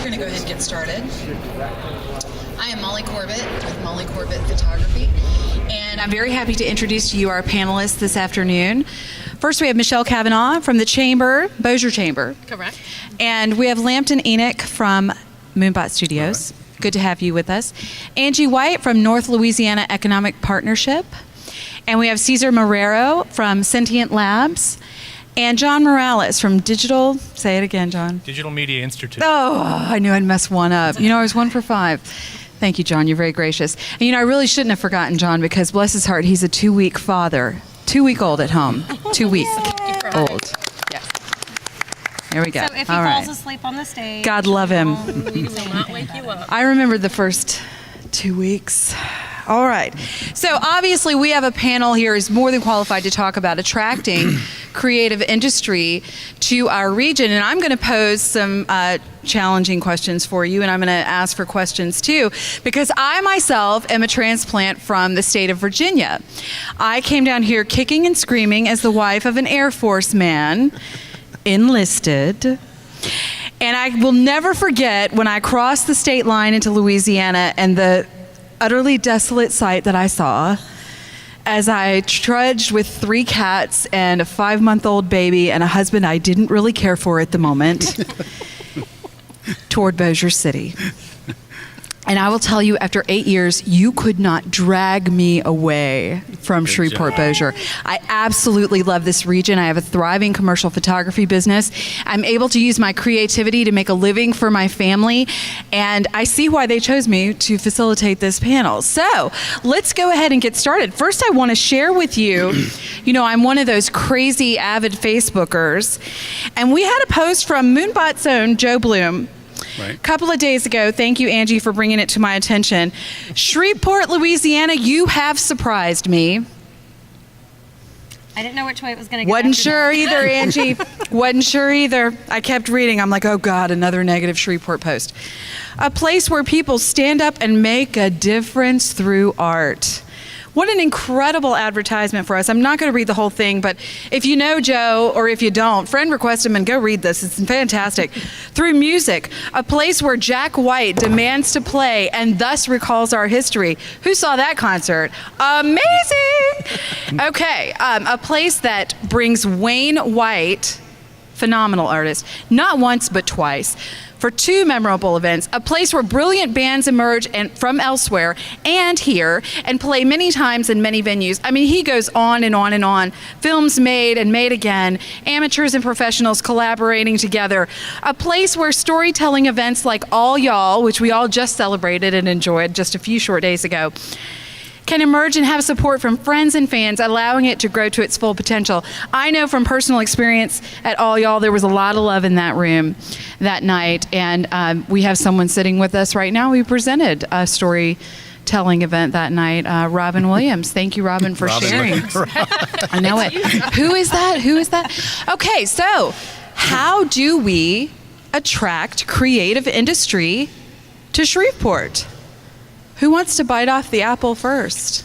going to go ahead and get started. I am Molly Corbett with Molly Corbett Photography, and I'm very happy to introduce to you our panelists this afternoon. First, we have Michelle Cavanaugh from the Chamber, Bossier Chamber. Correct. And we have Lampton Enoch from Moonbot Studios. Right. Good to have you with us. Angie White from North Louisiana Economic Partnership. And we have Cesar Marrero from Sentient Labs. And John Morales from Digital, say it again, John. Digital Media Institute. Oh, I knew I'd mess one up. You know, I was 1 for 5. Thank you, John. You're very gracious. And you know, I really shouldn't have forgotten John because, bless his heart, he's a 2-week father. 2-week-old at home. 2-week old. Yes. There we go. So if he All falls right. asleep on the stage, God love him. we will not wake you up. I remember the first 2 weeks. All right. So obviously we have a panel here who's more than qualified to talk about attracting creative industry to our region. And I'm going to pose some challenging questions for you, and I'm going to ask for questions too, because I myself am a transplant from the state of Virginia. I came down here kicking and screaming as the wife of an Air Force man, enlisted. And I will never forget when I crossed the state line into Louisiana and the utterly desolate sight that I saw as I trudged with 3 cats and a 5-month-old baby and a husband I didn't really care for at the moment toward Bossier City. And I will tell you, after 8 years, you could not drag me away from Shreveport, Bossier. I absolutely love this region. I have a thriving commercial photography business. I'm able to use my creativity to make a living for my family, and I see why they chose me to facilitate this panel. So let's go ahead and get started. First, I want to share with you, you know, I'm one of those crazy avid Facebookers, and we had a post from Moonbot's own Joe Bloom. Right. A couple of days ago, thank you, Angie, for bringing it to my attention. Shreveport, Louisiana, you have surprised me. I didn't know which way it was going to go. Wasn't sure either, Angie. Wasn't sure either. I kept reading. I'm like, oh, God, another negative Shreveport post. A place where people stand up and make a difference through art. What an incredible advertisement for us. I'm not going to read the whole thing, but if you know Joe, or if you don't, friend request him and go read this. It's fantastic. Through music, a place where Jack White demands to play and thus recalls our history. Who saw that concert? Amazing! Okay, a place that brings Wayne White, phenomenal artist, not once but twice, for 2 memorable events, a place where brilliant bands emerge from elsewhere and here and play many times in many venues. I mean, he goes on and on and on. Films made and made again, amateurs and professionals collaborating together. A place where storytelling events like All Y'all, which we all just celebrated and enjoyed just a few short days ago, can emerge and have support from friends and fans, allowing it to grow to its full potential. I know from personal experience at All Y'all, there was a lot of love in that room that night, and we have someone sitting with us right now who presented a storytelling event that night, Robin Williams. Thank you, Robin, for sharing. I know it. Who is that? Who is that? Okay, so how do we attract creative industry to Shreveport? Who wants to bite off the apple first?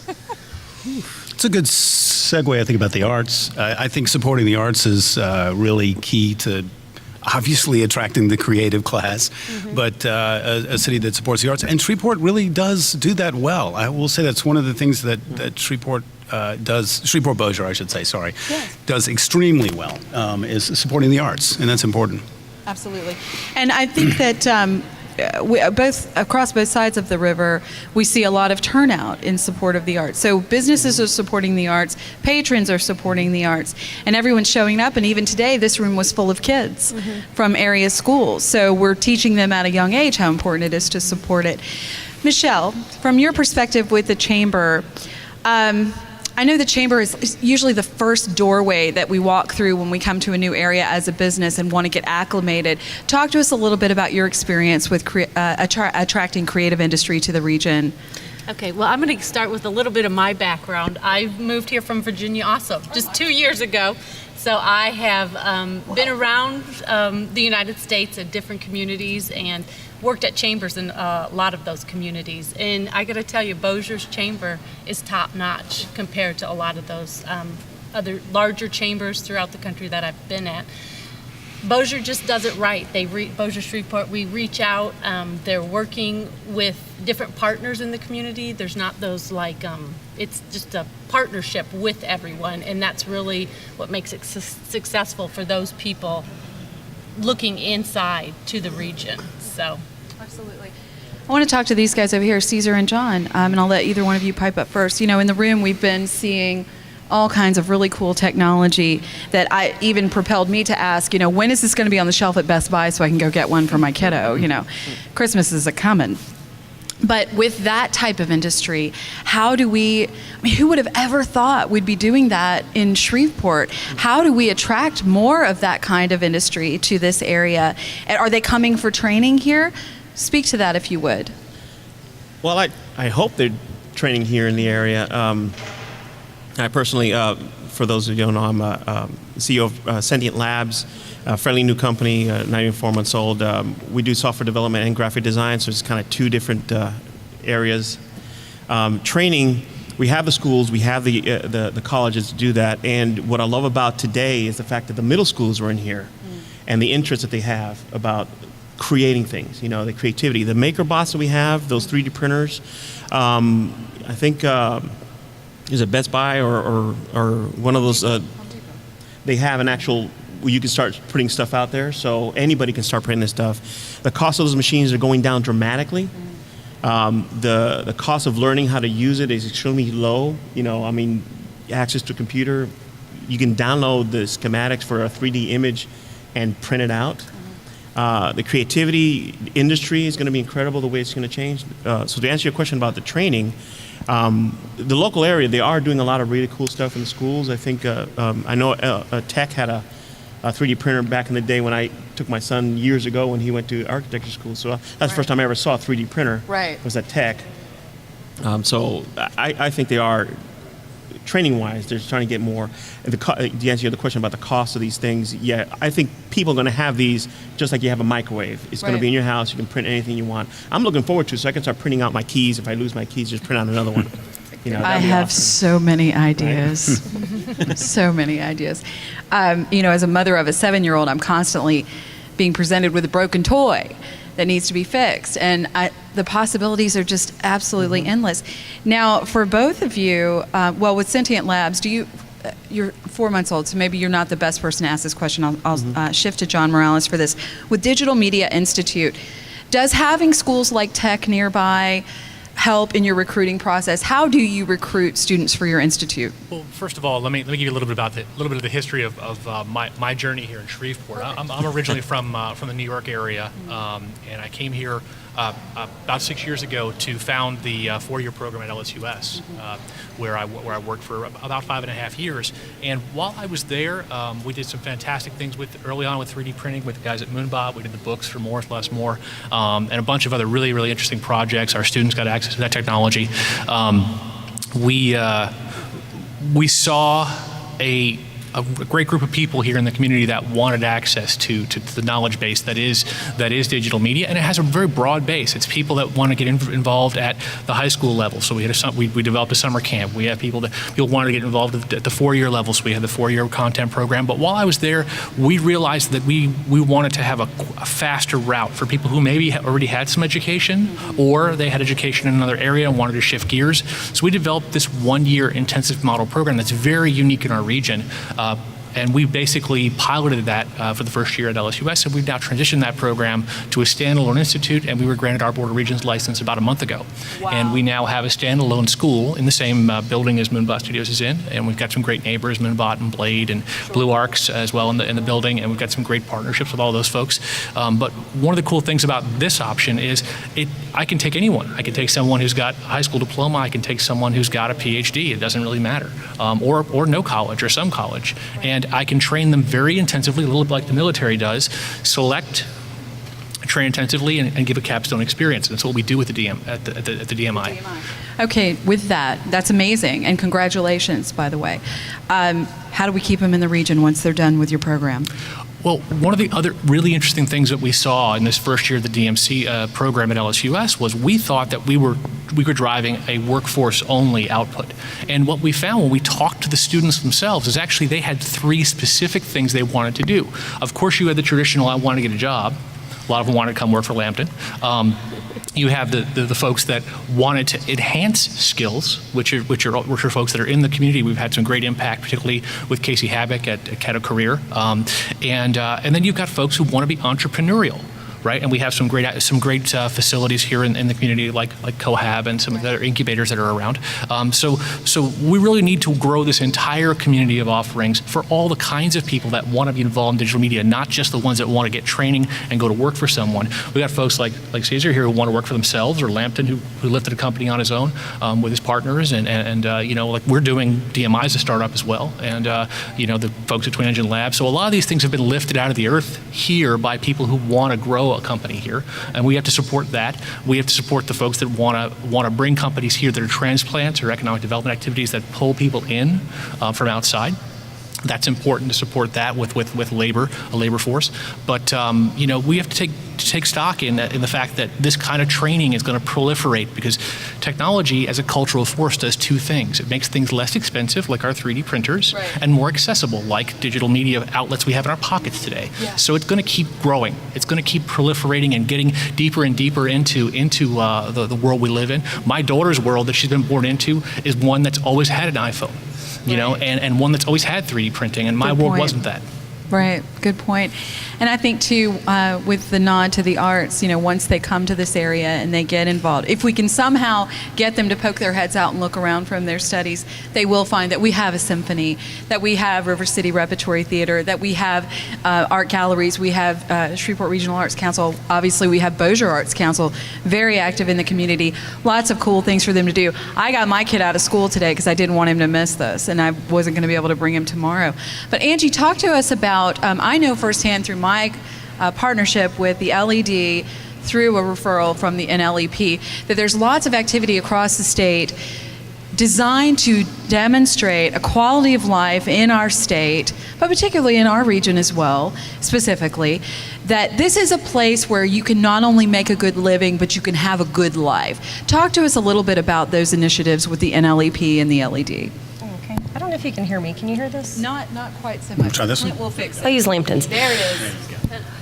It's a good segue, I think, about the arts. I think supporting the arts is really key to obviously attracting the creative class, but a city that supports the arts. And Shreveport really does do that well. I will say that's one of the things that Shreveport does, Shreveport Bossier, I should say, sorry, yes, does extremely well, is supporting the arts, and that's important. Absolutely. And I think that across both sides of the river, we see a lot of turnout in support of the arts. So businesses are supporting the arts, patrons are supporting the arts, and everyone's showing up. And even today, this room was full of kids from area schools. So we're teaching them at a young age how important it is to support it. Michelle, from your perspective with the Chamber, I know the Chamber is usually the first doorway that we walk through when we come to a new area as a business and want to get acclimated. Talk to us a little bit about your experience with attracting creative industry to the region. Okay, well, I'm going to start with a little bit of my background. I moved here from Virginia also, just 2 years ago. So I have been around the United States at different communities and worked at chambers in a lot of those communities. And I got to tell you, Bossier's chamber is top notch compared to a lot of those other larger chambers throughout the country that I've been at. Bossier just does it right. Bossier Shreveport, we reach out. They're working with different partners in the community. There's not those it's just a partnership with everyone, and that's really what makes it successful for those people looking inside to the region. So, absolutely. I want to talk to these guys over here, Caesar and John, and I'll let either one of you pipe up first. In the room we've been seeing all kinds of really cool technology that I even propelled me to ask, when is this going to be on the shelf at Best Buy so I can go get one for my kiddo? Christmas is a-coming. But with that type of industry, who would have ever thought we'd be doing that in Shreveport? How do we attract more of that kind of industry to this area? Are they coming for training here? Speak to that if you would. Well, I hope they're training here in the area. I personally, for those of you who don't know, I'm CEO of Sentient Labs, a fairly new company, not even 4 months old. We do software development and graphic design, so it's kind of two different areas. Training, we have the schools, we have the colleges to do that, and what I love about today is the fact that the middle schools are in here, and the interest that they have about creating things, the creativity. The MakerBots that we have, those 3D printers, I think... is it Best Buy or one of those? They have an actual where you can start putting stuff out there, so anybody can start printing this stuff. The cost of those machines are going down dramatically. The cost of learning how to use it is extremely low. Access to a computer, you can download the schematics for a 3D image and print it out. The creativity industry is going to be incredible the way it's going to change. So to answer your question about the training. The local area, they are doing a lot of really cool stuff in the schools. I think, I know Tech had a 3D printer back in the day when I took my son years ago when he went to architecture school. So that's the first time I ever saw a 3D printer. Right. Was at Tech. So I think they are, training-wise, they're trying to get more. To answer the question about the cost of these things, yeah, I think people are going to have these just like you have a microwave. It's going to be in your house. You can print anything you want. I'm looking forward to it so I can start printing out my keys. If I lose my keys, just print out another one. I have awesome. So many ideas. Right? So many ideas. As a mother of a 7-year-old, I'm constantly being presented with a broken toy that needs to be fixed. And the possibilities are just absolutely endless. Now, for both of you, with Sentient Labs, you're 4 months old, so maybe you're not the best person to ask this question. I'll shift to John Morales for this. With Digital Media Institute, does having schools like Tech nearby help in your recruiting process? How do you recruit students for your institute? Well, first of all, let me give you a little bit of the history of my journey here in Shreveport. I'm originally from the New York area, and I came here about 6 years ago to found the 4-year program at LSUS, where I worked for about 5.5 years. And while I was there, we did some fantastic things early on with 3D printing with the guys at Moonbot. We did the books for More, Less, More, and a bunch of other really, really interesting projects. Our students got access to that technology. We saw a great group of people here in the community that wanted access to the knowledge base that is digital media, and it has a very broad base. It's people that want to get involved at the high school level. So we developed a summer camp. We have people wanted to get involved at the 4-year level. So we had the 4-year content program. But while I was there, we realized that we wanted to have a faster route for people who maybe already had some education, or they had education in another area and wanted to shift gears. So we developed this 1-year intensive model program that's very unique in our region. And we basically piloted that for the first year at LSUS, and we've now transitioned that program to a standalone institute, and we were granted our Board of Regents license about a month ago. Wow. And we now have a standalone school in the same building as Moonbot Studios is in, and we've got some great neighbors, Moonbot and Blade and Blue Arcs as well in the building, and we've got some great partnerships with all those folks. But one of the cool things about this option is I can take anyone. I can take someone who's got a high school diploma. I can take someone who's got a PhD. It doesn't really matter. Or no college or some college. And I can train them very intensively, a little bit like the military does, select, train intensively, and give a capstone experience. And that's what we do with the DMI. Okay, with that's amazing, and congratulations, by the way. How do we keep them in the region once they're done with your program? Well, one of the other really interesting things that we saw in this first year of the DMC program at LSUS was we thought that we were driving a workforce-only output. And what we found when we talked to the students themselves is actually they had 3 specific things they wanted to do. Of course, you had the traditional, I want to get a job. A lot of them wanted to come work for Lambton. You have the folks that wanted to enhance skills, which are folks that are in the community. We've had some great impact, particularly with Casey Habbick at Caddo Career, and then you've got folks who want to be entrepreneurial. Right, and we have some great facilities here in the community, like Cohab and some of the other incubators that are around. So we really need to grow this entire community of offerings for all the kinds of people that want to be involved in digital media, not just the ones that want to get training and go to work for someone. We got folks like Caesar here who want to work for themselves, or Lampton who lifted a company on his own with his partners, and like we're doing DMI as a startup as well, and the folks at Twin Engine Labs. So a lot of these things have been lifted out of the earth here by people who want to grow a company here, and we have to support that. We have to support the folks that want to bring companies here that are transplants or economic development activities that pull people in from outside. That's important to support that with a labor force. But we have to take stock in the fact that this kind of training is going to proliferate, because technology as a cultural force does 2 things. It makes things less expensive, like our 3D printers, right, and more accessible, like digital media outlets we have in our pockets today. Yeah. So it's going to keep growing. It's going to keep proliferating and getting deeper and deeper into the world we live in. My daughter's world that she's been born into is one that's always had an iPhone. And one that's always had 3D printing, and my world wasn't that. Right, good point. And I think too, with the nod to the arts, once they come to this area and they get involved, if we can somehow get them to poke their heads out and look around from their studies, they will find that we have a symphony, that we have River City Repertory Theater, that we have art galleries, we have Shreveport Regional Arts Council, obviously we have Bossier Arts Council, very active in the community, lots of cool things for them to do. I got my kid out of school today because I didn't want him to miss this, and I wasn't going to be able to bring him tomorrow. But Angie, talk to us about, I know firsthand through my partnership with the LED, through a referral from the NLEP, that there's lots of activity across the state designed to demonstrate a quality of life in our state, but particularly in our region as well, specifically, that this is a place where you can not only make a good living, but you can have a good life. Talk to us a little bit about those initiatives with the NLEP and the LED. Okay. I don't know if you can hear me. Can you hear this? Not quite so much. Try this one. We'll fix it. I'll use Lambton's. There it is.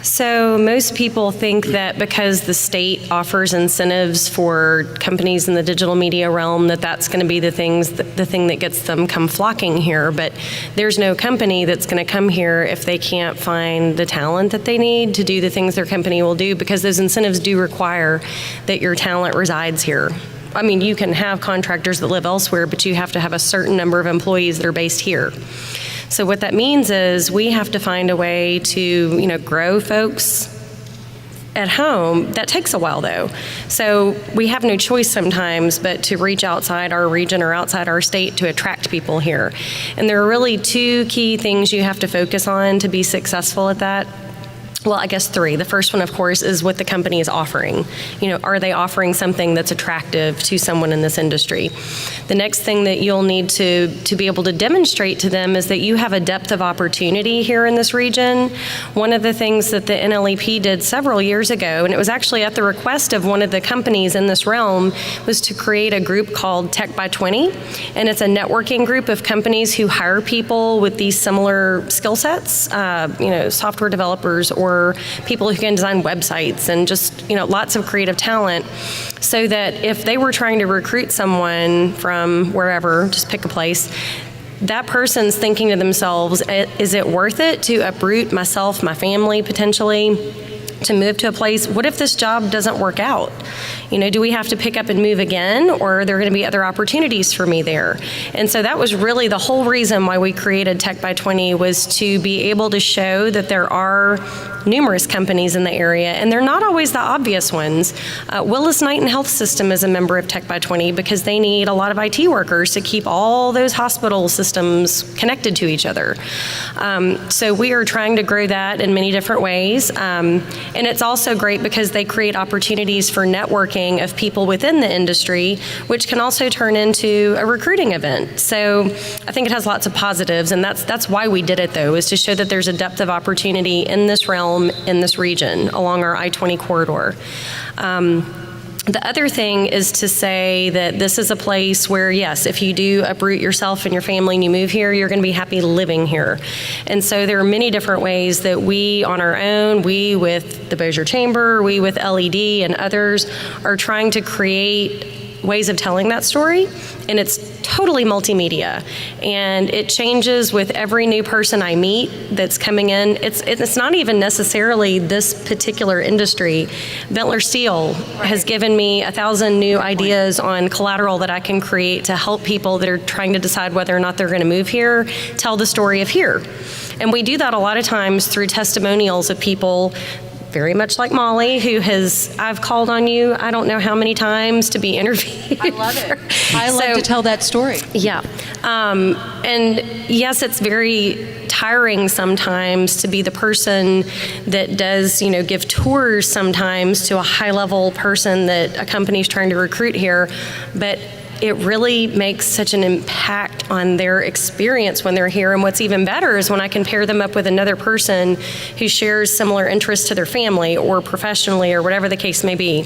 So most people think that because the state offers incentives for companies in the digital media realm, that's going to be the thing that gets them come flocking here. But there's no company that's going to come here if they can't find the talent that they need to do the things their company will do, because those incentives do require that your talent resides here. I mean, you can have contractors that live elsewhere, but you have to have a certain number of employees that are based here. So what that means is we have to find a way to, grow folks at home. That takes a while, though. So we have no choice sometimes but to reach outside our region or outside our state to attract people here. And there are really 2 key things you have to focus on to be successful at that. Well, I guess 3. The first one, of course, is what the company is offering. Are they offering something that's attractive to someone in this industry? The next thing that you'll need to be able to demonstrate to them is that you have a depth of opportunity here in this region. One of the things that the NLEP did several years ago, and it was actually at the request of one of the companies in this realm, was to create a group called Tech by 20. And it's a networking group of companies who hire people with these similar skill sets, software developers or people who can design websites and just, lots of creative talent, so that if they were trying to recruit someone from wherever, just pick a place, that person's thinking to themselves, is it worth it to uproot myself, my family, potentially, to move to a place? What if this job doesn't work out? Do we have to pick up and move again, or are there going to be other opportunities for me there? And so that was really the whole reason why we created Tech by 20, was to be able to show that there are numerous companies in the area, and they're not always the obvious ones. Willis Knighton Health System is a member of Tech by 20 because they need a lot of IT workers to keep all those hospital systems connected to each other. So we are trying to grow that in many different ways. And it's also great because they create opportunities for networking networking of people within the industry, which can also turn into a recruiting event. So I think it has lots of positives, and that's why we did it, though, is to show that there's a depth of opportunity in this realm, in this region, along our I-20 corridor. The other thing is to say that this is a place where, yes, if you do uproot yourself and your family and you move here, you're going to be happy living here. And so there are many different ways that we on our own, we with the Bossier Chamber, we with LED and others, are trying to create ways of telling that story, and it's totally multimedia, and it changes with every new person I meet that's coming in. It's not even necessarily this particular industry. Ventler Steel has given me 1,000 new ideas on collateral that I can create to help people that are trying to decide whether or not they're going to move here, tell the story of here. And we do that a lot of times through testimonials of people very much like Molly, I've called on you, I don't know how many times to be interviewed. I love it. I love to tell that story. Yeah. And yes, it's very tiring sometimes to be the person that does, give tours sometimes to a high-level person that a company's trying to recruit here, but it really makes such an impact on their experience when they're here. And what's even better is when I can pair them up with another person who shares similar interests to their family or professionally or whatever the case may be.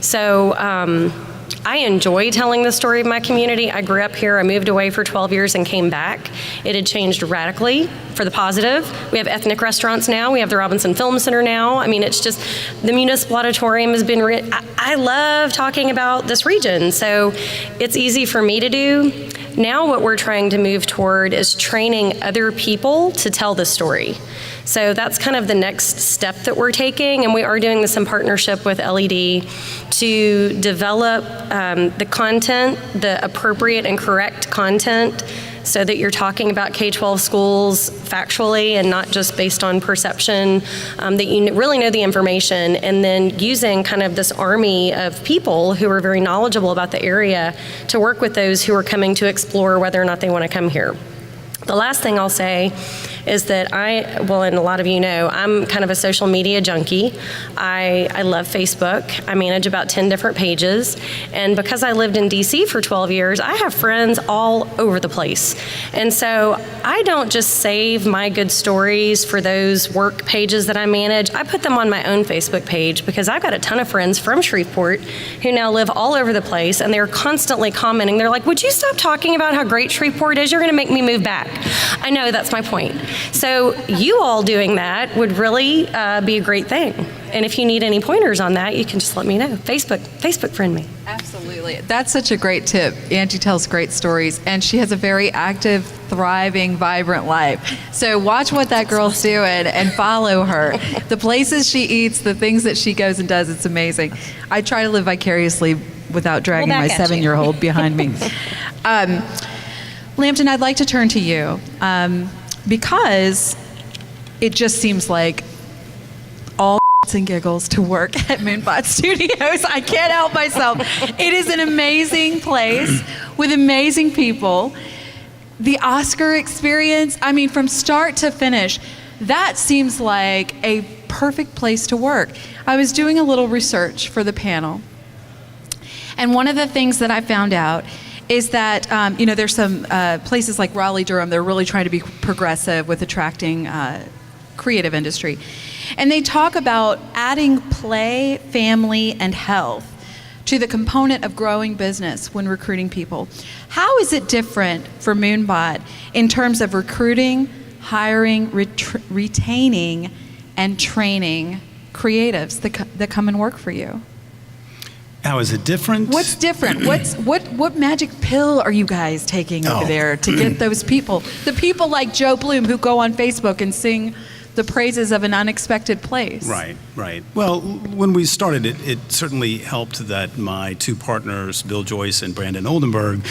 So I enjoy telling the story of my community. I grew up here. I moved away for 12 years and came back. It had changed radically for the positive. We have ethnic restaurants now. We have the Robinson Film Center now. I mean, it's just, the municipal auditorium has been, I love talking about this region, so it's easy for me to do. Now what we're trying to move toward is training other people to tell the story. So that's kind of the next step that we're taking, and we are doing this in partnership with LED to develop the content, the appropriate and correct content, so that you're talking about K-12 schools factually and not just based on perception, that you really know the information, and then using kind of this army of people who are very knowledgeable about the area to work with those who are coming to explore whether or not they want to come here. The last thing I'll say is that and a lot of you know, I'm kind of a social media junkie. I love Facebook. I manage about 10 different pages. And because I lived in DC for 12 years, I have friends all over the place. And so I don't just save my good stories for those work pages that I manage. I put them on my own Facebook page because I've got a ton of friends from Shreveport who now live all over the place, and they're constantly commenting. They're like, would you stop talking about how great Shreveport is? You're going to make me move back. I know, that's my point. So you all doing that would really be a great thing. And if you need any pointers on that, you can just let me know. Facebook friend me. Absolutely. That's such a great tip. Angie tells great stories, and she has a very active, thriving, vibrant life. So watch what that girl's doing and follow her. The places she eats, the things that she goes and does, it's amazing. I try to live vicariously without dragging my 7-year-old behind me. Lambton, I'd like to turn to you because it just seems like all and giggles to work at Moonbot Studios. I can't help myself. It is an amazing place with amazing people. The Oscar experience, I mean, from start to finish, that seems like a perfect place to work. I was doing a little research for the panel, and one of the things that I found out is that, there's some places like Raleigh-Durham, they're really trying to be progressive with attracting creative industry. And they talk about adding play, family, and health to the component of growing business when recruiting people. How is it different for Moonbot in terms of recruiting, hiring, retaining, and training creatives that come and work for you? How is it different? What's different? What magic pill are you guys taking over there to get those people? The people like Joe Bloom who go on Facebook and sing the praises of an unexpected place. Right. Well, when we started, it certainly helped that my two partners, Bill Joyce and Brandon Oldenburg,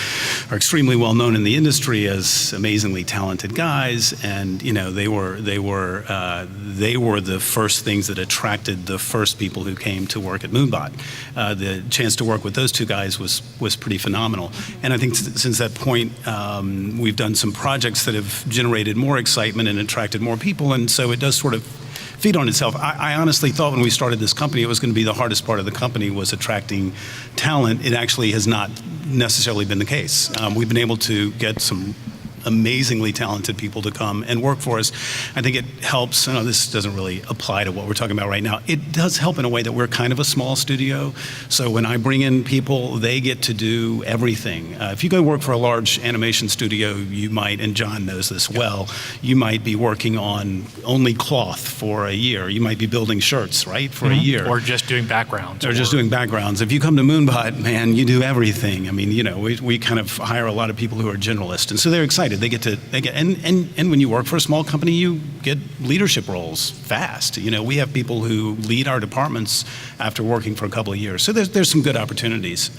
are extremely well known in the industry as amazingly talented guys, and they were the first things that attracted the first people who came to work at Moonbot. The chance to work with those two guys was pretty phenomenal, and I think since that point, we've done some projects that have generated more excitement and attracted more people, and so it does sort of feed on itself. I honestly thought when we started this company, it was going to be the hardest part of the company was attracting talent. It actually has not necessarily been the case. We've been able to get some amazingly talented people to come and work for us. I think it helps. I know this doesn't really apply to what we're talking about right now. It does help in a way that we're kind of a small studio. So when I bring in people, they get to do everything. If you go work for a large animation studio, you might, and John knows this well, you might be working on only cloth for a year. You might be building shirts, right, for a year. Or just doing backgrounds. Or just doing backgrounds. If you come to Moonbot, man, you do everything. I mean, you know, we kind of hire a lot of people who are generalists, and so they're excited. They get, and when you work for a small company, you get leadership roles fast. You know, we have people who lead our departments after working for a couple of years. So there's some good opportunities.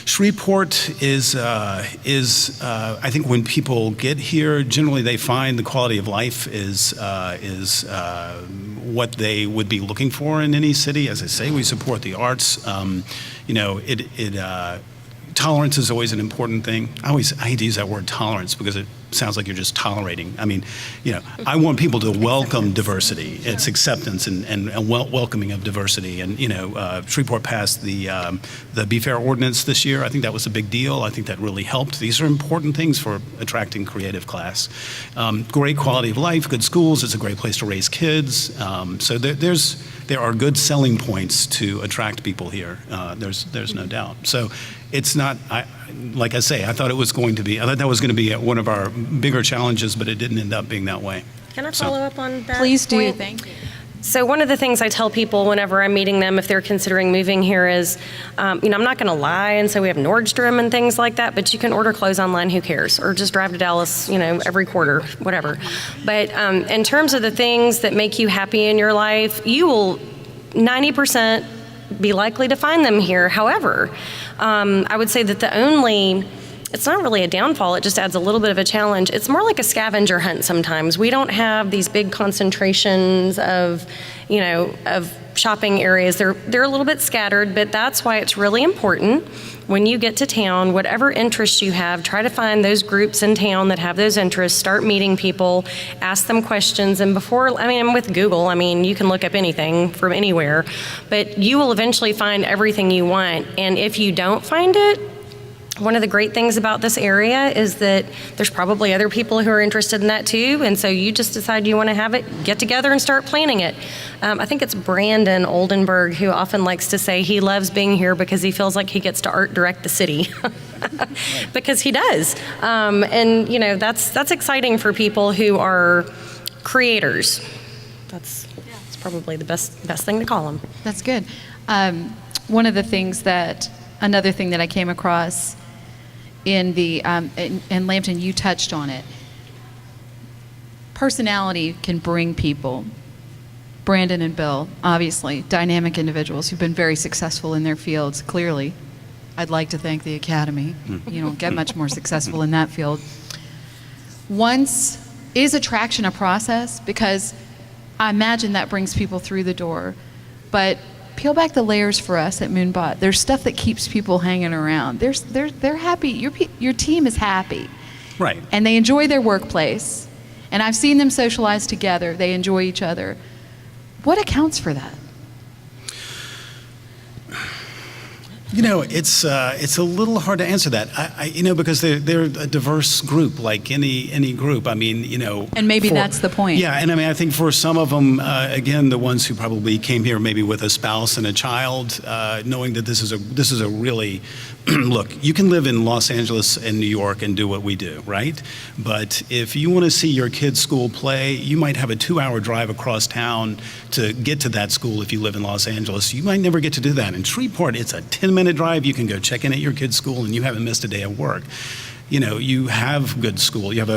Shreveport is I think when people get here, generally they find the quality of life is what they would be looking for in any city. As I say, we support the arts. You know, tolerance is always an important thing. I hate to use that word tolerance because it sounds like you're just tolerating. I mean, you know, I want people to welcome diversity. It's acceptance and welcoming of diversity. And, you know, Shreveport passed the Be Fair ordinance this year. I think that was a big deal. I think that really helped. These are important things for attracting creative class. Great quality of life, good schools. It's a great place to raise kids. So there are good selling points to attract people here. There's no doubt. So it's not, like I say, I thought that was going to be one of our bigger challenges, but it didn't end up being that way. Can I follow up on that? Please do. point? Thank you. So one of the things I tell people whenever I'm meeting them, if they're considering moving here, is, you know, I'm not going to lie and say we have Nordstrom and things like that, but you can order clothes online. Who cares? Or just drive to Dallas, you know, every quarter, whatever. But in terms of the things that make you happy in your life, you will 90% be likely to find them here. However, I would say that it's not really a downfall, it just adds a little bit of a challenge. It's more like a scavenger hunt sometimes. We don't have these big concentrations of, you know, of shopping areas. They're a little bit scattered, but that's why it's really important when you get to town, whatever interests you have, try to find those groups in town that have those interests, start meeting people, ask them questions, and with Google, you can look up anything from anywhere, but you will eventually find everything you want, and if you don't find it, one of the great things about this area is that there's probably other people who are interested in that too, and so you just decide you want to have it, get together and start planning it. I think it's Brandon Oldenburg who often likes to say he loves being here because he feels like he gets to art direct the city. Because he does. And you know, that's exciting for people who are creators. That's probably the best thing to call them. That's good. Another thing that I came across in Lambton, you touched on it. Personality can bring people. Brandon and Bill, obviously, dynamic individuals who've been very successful in their fields, clearly. I'd like to thank the Academy. You don't get much more successful in that field. Is attraction a process? Because I imagine that brings people through the door. But peel back the layers for us at Moonbot. There's stuff that keeps people hanging around. They're happy. Your team is happy. Right. And they enjoy their workplace. And I've seen them socialize together. They enjoy each other. What accounts for that? You know, it's a little hard to answer that. Because they're a diverse group, like any group. And maybe that's the point. Yeah, and I think for some of them, again, the ones who probably came here maybe with a spouse and a child, knowing that this is a really look. You can live in Los Angeles and New York and do what we do, right? But if you want to see your kid's school play, you might have a 2-hour drive across town to get to that school. If you live in Los Angeles, you might never get to do that. In Shreveport, it's a 10-minute drive. You can go check in at your kid's school, and you haven't missed a day of work. You know, you have good school. You have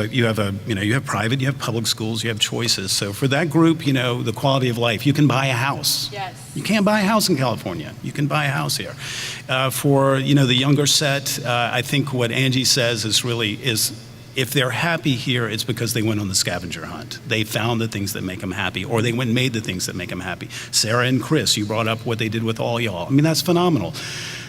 private, you have public schools, you have choices. So for that group, the quality of life, you can buy a house. Yes. You can't buy a house in California. You can buy a house here. For the younger set, I think what Angie says is if they're happy here, it's because they went on the scavenger hunt. They found the things that make them happy, or they went and made the things that make them happy. Sarah and Chris, you brought up what they did with all y'all. That's phenomenal.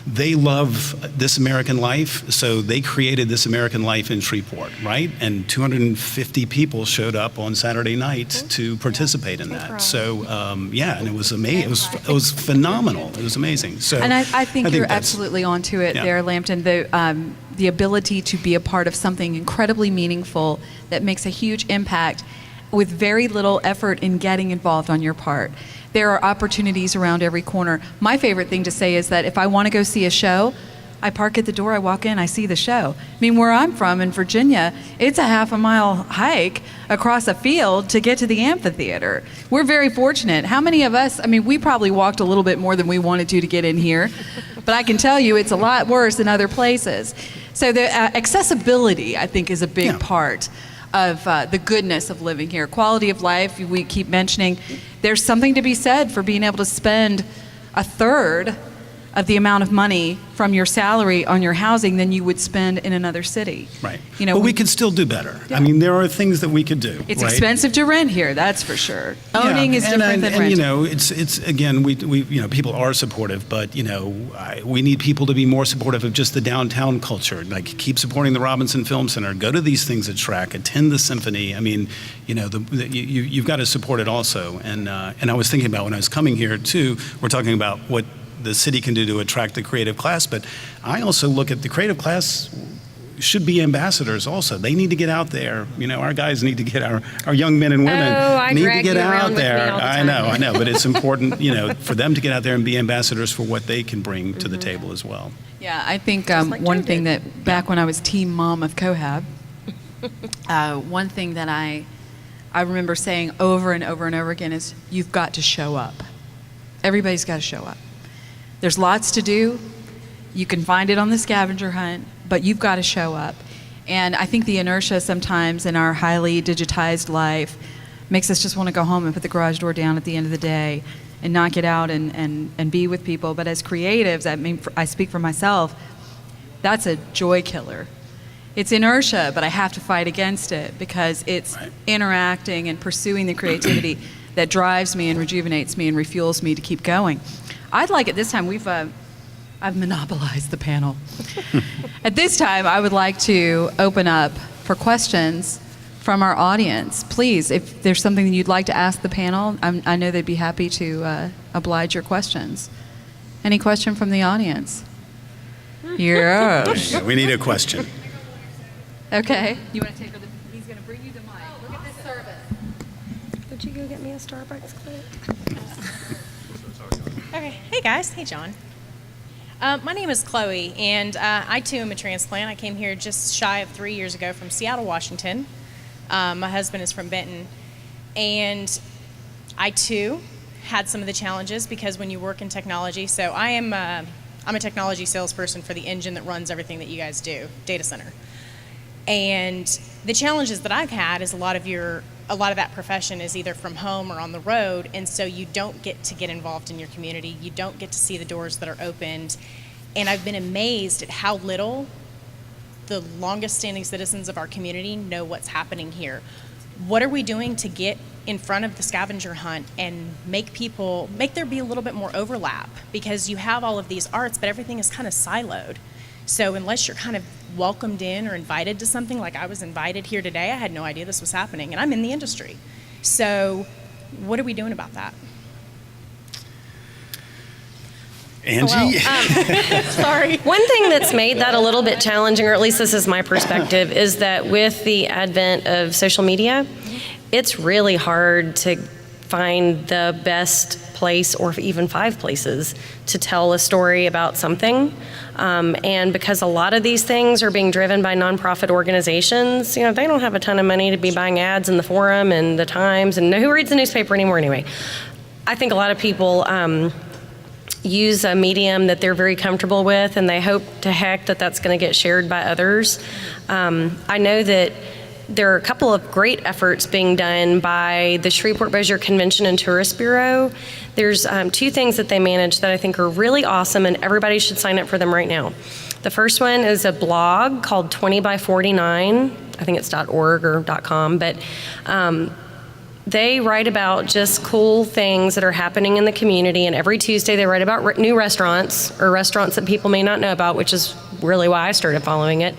they love This American Life, so they created This American Life in Shreveport, right? And 250 people showed up on Saturday night to participate in that. So yeah, and it was amazing. It was phenomenal. It was amazing. So, And I think you're that's- absolutely onto it Yeah. there, Lampton. The ability to be a part of something incredibly meaningful that makes a huge impact with very little effort in getting involved on your part. There are opportunities around every corner. My favorite thing to say is that if I want to go see a show, I park at the door, I walk in, I see the show. I mean, where I'm from in Virginia, it's a half-a-mile hike across a field to get to the amphitheater. We're very fortunate. How many of us, I mean, we probably walked a little bit more than we wanted to get in here, but I can tell you it's a lot worse in other places. So the accessibility, I think, is a big Yeah. part of the goodness of living here. Quality of life, we keep mentioning, there's something to be said for being able to spend a third of the amount of money from your salary on your housing than you would spend in another city. Right. You know, but we could still do better. I mean, there are things that we could do. it's right? expensive to rent here, that's for sure. Owning is different than and renting. you know, it's again, we you know, people are supportive, but you know, we need people to be more supportive of just the downtown culture. Like, keep supporting the Robinson Film Center. Go to these things at Shrek. Attend the symphony. I mean, you know, you've got to support it also. And I was thinking about when I was coming here too. We're talking about what the city can do to attract the creative class, but I also look at the creative class should be ambassadors also. They need to get out there. You know, our guys need to get our young men and women Oh, I need to drag get you around out with me there. all the I time. know, but it's important, you know, for them to get out there and be ambassadors for what they can bring to the table as well. Yeah, I think like one Joe thing did. that back when I was team mom of Cohab, one thing that I remember saying over and over and over again is, you've got to show up. Everybody's got to show up. There's lots to do. You can find it on the scavenger hunt, but you've got to show up. And I think the inertia sometimes in our highly digitized life makes us just want to go home and put the garage door down at the end of the day and not get out and be with people. But as creatives, I mean, I speak for myself, that's a joy killer. It's inertia, but I have to fight against it because it's Right. interacting and pursuing the creativity that drives me and rejuvenates me and refuels me to keep going. I'd like at this time, I've monopolized the panel. At this time, I would like to open up for questions from our audience. Please, if there's something that you'd like to ask the panel, I know they'd be happy to oblige your questions. Any question from the audience? Yes. Yeah, we need a question. Okay. You want to take her? He's going to bring you the mic. Look at this service. Would you go get me a Starbucks clip? Okay. Hey guys. Hey John. My name is Chloe, and I too am a transplant. I came here just shy of 3 years ago from Seattle, Washington. My husband is from Benton, and I too had some of the challenges because when you work in technology, so I'm a technology salesperson for the engine that runs everything that you guys do, data center. And the challenges that I've had is a lot of that profession is either from home or on the road, and so you don't get to get involved in your community. You don't get to see the doors that are opened. And I've been amazed at how little the longest standing citizens of our community know what's happening here. What are we doing to get in front of the scavenger hunt and make there be a little bit more overlap? Because you have all of these arts, but everything is kind of siloed. So unless you're kind of welcomed in or invited to something, like I was invited here today, I had no idea this was happening, and I'm in the industry. So what are we doing about that? Angie? Sorry. One thing that's made that a little bit challenging, or at least this is my perspective, is that with the advent of social media, it's really hard to find the best place or even 5 places to tell a story about something. And because a lot of these things are being driven by nonprofit organizations, you know, they don't have a ton of money to be buying ads in the Forum and the Times, and who reads the newspaper anymore anyway? I think a lot of people use a medium that they're very comfortable with, and they hope to heck that that's going to get shared by others. I know that there are a couple of great efforts being done by the Shreveport Bossier Convention and Tourist Bureau. There's 2 things that they manage that I think are really awesome, and everybody should sign up for them right now. The first one is a blog called 20 by 49. I think it's .org or .com, but They write about just cool things that are happening in the community, and every Tuesday they write about new restaurants or restaurants that people may not know about, which is really why I started following it.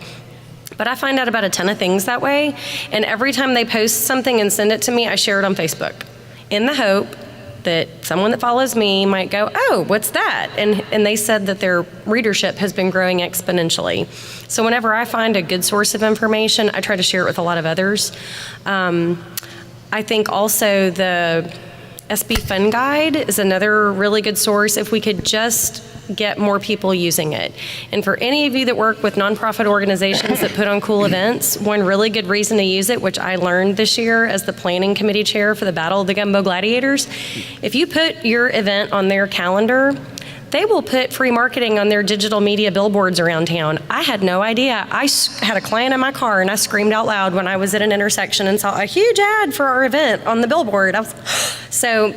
But I find out about a ton of things that way, and every time they post something and send it to me, I share it on Facebook in the hope that someone that follows me might go, oh, what's that? And they said that their readership has been growing exponentially. So whenever I find a good source of information, I try to share it with a lot of others. I think also the SB Fund Guide is another really good source if we could just get more people using it. And for any of you that work with nonprofit organizations that put on cool events, one really good reason to use it, which I learned this year as the planning committee chair for the Battle of the Gumbo Gladiators, if you put your event on their calendar, they will put free marketing on their digital media billboards around town. I had no idea. I had a client in my car and I screamed out loud when I was at an intersection and saw a huge ad for our event on the billboard. So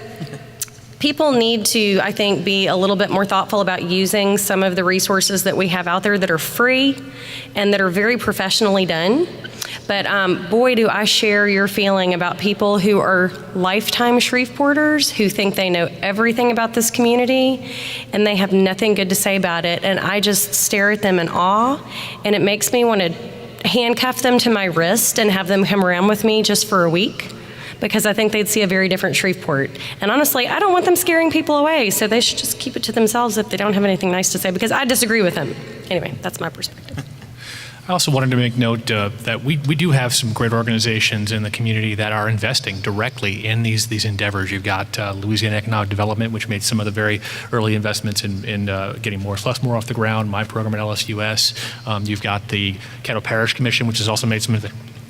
people need to, I think, be a little bit more thoughtful about using some of the resources that we have out there that are free and that are very professionally done. But boy, do I share your feeling about people who are lifetime Shreveporters who think they know everything about this community and they have nothing good to say about it. And I just stare at them in awe, and it makes me want to handcuff them to my wrist and have them come around with me just for a week, because I think they'd see a very different Shreveport. And honestly, I don't want them scaring people away, so they should just keep it to themselves if they don't have anything nice to say, because I disagree with them. Anyway, that's my perspective. I also wanted to make note that we do have some great organizations in the community that are investing directly in these endeavors. You've got Louisiana Economic Development, which made some of the very early investments in getting more Slushmore off the ground, my program at LSUS. You've got the Caddo Parish Commission, which has also made some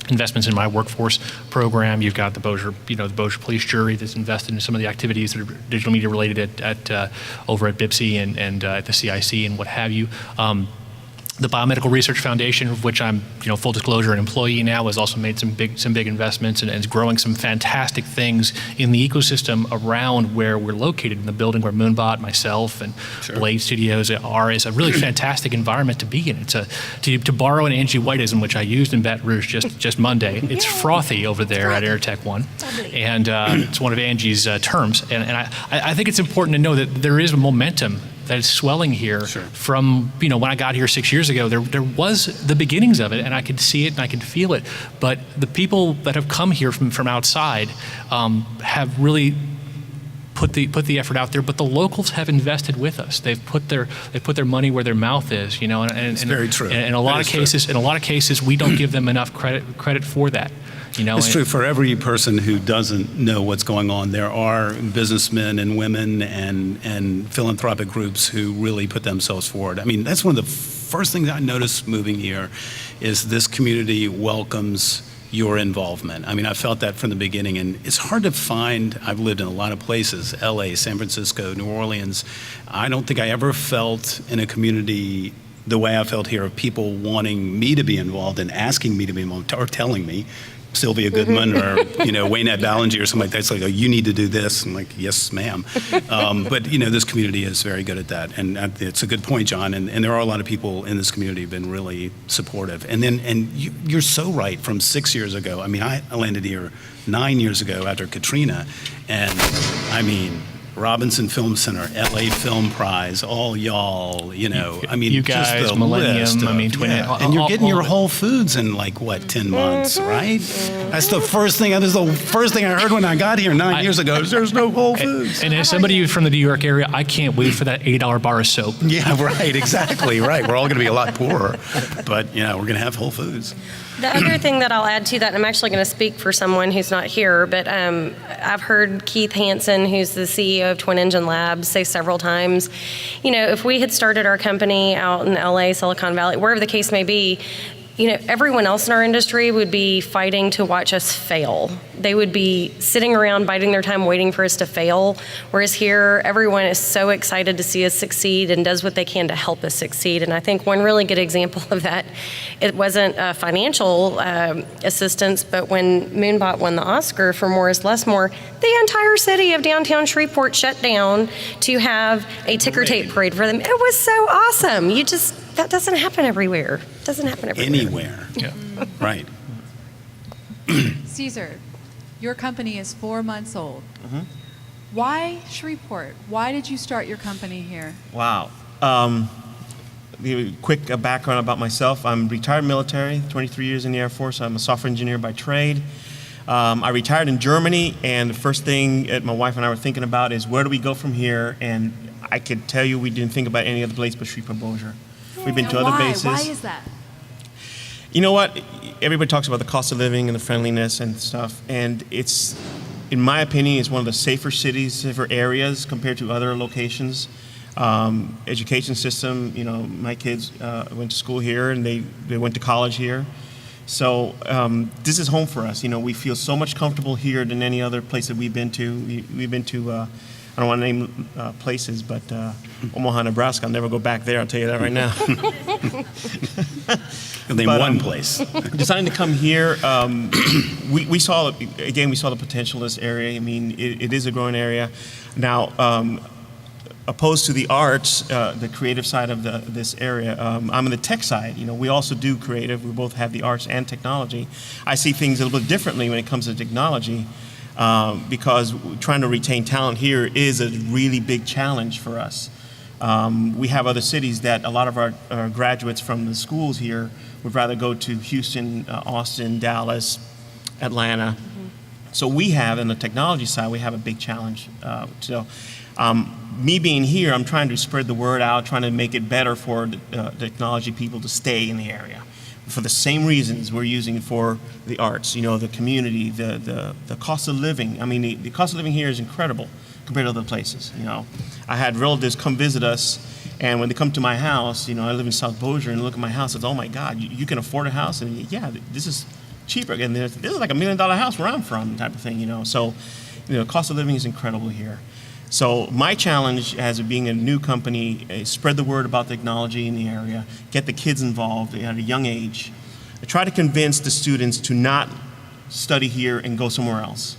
investments in my workforce program. You've got the Bossier Police Jury that's invested in some of the activities that are digital media related at over at BIPSI and at the CIC and what have you. The Biomedical Research Foundation, of which I'm, full disclosure, an employee now, has also made some big investments and is growing some fantastic things in the ecosystem around where we're located in the building where Moonbot, myself, and Blade Studios are. Is a really fantastic environment to be in. It's to borrow an Angie Whiteism, which I used in Baton Rouge just Monday. It's frothy over there at AirTech One, and it's one of Angie's terms. And I think it's important to know that there is a momentum that is swelling here from, when I got here 6 years ago, there was the beginnings of it, and I could see it and I could feel it. But the people that have come here from outside have really put the effort out there. But the locals have invested with us. They've put their money where their mouth is, and it's very true. And in a lot of cases, we don't give them enough credit for that. It's true. For every person who doesn't know what's going on, there are businessmen and women and philanthropic groups who really put themselves forward. I mean, that's one of the first things I noticed moving here is this community welcomes your involvement. I mean, I felt that from the beginning, and it's hard to find. I've lived in a lot of places, LA, San Francisco, New Orleans. I don't think I ever felt in a community the way I felt here of people wanting me to be involved and asking me to be involved or telling me. Sylvia Goodman or, Waynette Ballinger or something like that. It's like, oh, you need to do this. I'm like, yes, ma'am. But, this community is very good at that. And it's a good point, John. And there are a lot of people in this community who have been really supportive. And you're so right. From 6 years ago, I mean, I landed here 9 years ago after Katrina. And, I mean, Robinson Film Center, LA Film Prize, all y'all, I mean, you guys, just the Millennium, list of, and you're getting your Whole Foods in 10 months, right? That's the first thing I heard when I got here 9 years ago. There's no Whole Foods. And as somebody from the New York area, I can't wait for that $80 bar of soap. Yeah, right, exactly, right. We're all going to be a lot poorer, but we're going to have Whole Foods. The other thing that I'll add to that, and I'm actually going to speak for someone who's not here, but I've heard Keith Hansen, who's the CEO of Twin Engine Labs, say several times, if we had started our company out in LA, Silicon Valley, wherever the case may be, everyone else in our industry would be fighting to watch us fail. They would be sitting around biding their time waiting for us to fail, whereas here, everyone is so excited to see us succeed and does what they can to help us succeed. And I think one really good example of that, it wasn't financial assistance, but when Moonbot won the Oscar for Morris Lesmore, the entire city of downtown Shreveport shut down to have a ticker tape parade for them. It was so awesome. That doesn't happen everywhere. It doesn't happen everywhere. Anywhere. Yeah. Right. Caesar, Your company is 4 months old. Why Shreveport? Why did you start your company here? Wow. Give you a quick background about myself. I'm retired military, 23 years in the Air Force. I'm a software engineer by trade. I retired in Germany, and the first thing my wife and I were thinking about is where do we go from here? And I could tell you we didn't think about any other place but Shreveport Bossier. We've been to other bases. Why is that? You know what? Everybody talks about the cost of living and the friendliness and stuff, and it's, in my opinion, it's one of the safer cities, safer areas compared to other locations. Education system, you know, my kids went to school here and they went to college here. So this is home for us. You know, we feel so much comfortable here than any other place that we've been to. We've been to, I don't want to name places, but Omaha, Nebraska. I'll never go back there, I'll tell you that right now. Name one place. Deciding to come here, we saw the potential of this area. I mean, it is a growing area. Now, opposed to the arts, the creative side of this area, I'm on the tech side. You know, we also do creative. We both have the arts and technology. I see things a little bit differently when it comes to technology, because trying to retain talent here is a really big challenge for us. We have other cities that a lot of our graduates from the schools here would rather go to Houston, Austin, Dallas, Atlanta. So we have, on the technology side, we have a big challenge. Me being here, I'm trying to spread the word out, trying to make it better for the technology people to stay in the area. For the same reasons we're using it for the arts, you know, the community, the cost of living. I mean, the cost of living here is incredible compared to other places, you know. I had relatives come visit us, and when they come to my house, you know, I live in South Bossier, and look at my house, it's, oh my God, you can afford a house? And yeah, this is cheaper. And this is like $1 million house where I'm from, type of thing, you know. So, you know, cost of living is incredible here. So my challenge as being a new company is spread the word about technology in the area, get the kids involved at a young age, try to convince the students to not study here and go somewhere else.